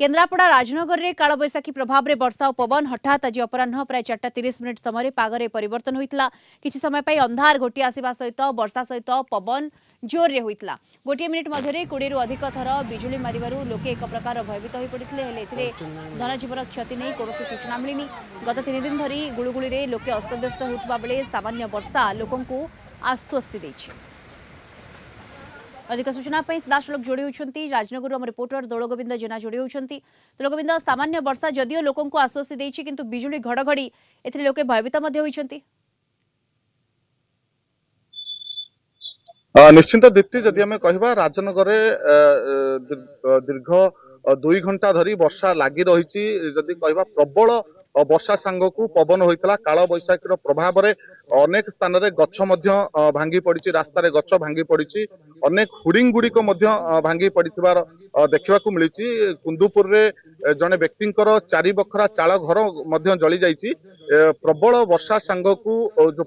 केन्द्रापड़ा राजनगर में कालबैशाखी प्रभाव में वर्षा और पवन हठात आज अपराह प्राय 4:30 समय पागरे परिवर्तन होता किसी समय पर अंधार घोटी आसवा सहित वर्षा सहित पवन जोर में होता गोटे मिनिट मध्य 20 रु अधिक थर बिजुली मारू लोके एक प्रकार भयभीत हो पड़ते धनजीवन क्षति नहीं कौन सूचना मिलनी गत 3 दिन धरी गुड़गुड़ी लोके अस्तव्यस्त होता बेले सामान्य वर्षा लोकंकु आश्वस्ति देछि। अधिक सूचना सीधासलख जोड़ी होती राजनगर आम रिपोर्टर दौलगोविंद जेना जोड़ी होती। दौलगोविंद सामान्य वर्षा जदियो लोक आश्वस्ति देछि किंतु बिजुली घड़घड़ी एथिरे लोके भयभीत मध्ये होइछंती। निश्चिंत दीप्ति जदि आम कह राजनगर दीर्घ 2 घंटा धरी वर्षा लगी रही जदि कह प्रबल वर्षा सांगकू पवन होता काल बैशाखी प्रभाव में अनेक स्थान में गछ भांगी पड़ी रास्तार गछ भांगी पड़ी अनेक हुडिंग गुड़िक भांगी पड़ार देखा मिली कुंदुपुर रे जड़े व्यक्ति 4 बखरा चाल घर जली जाइए प्रबल वर्षा सांगकू जो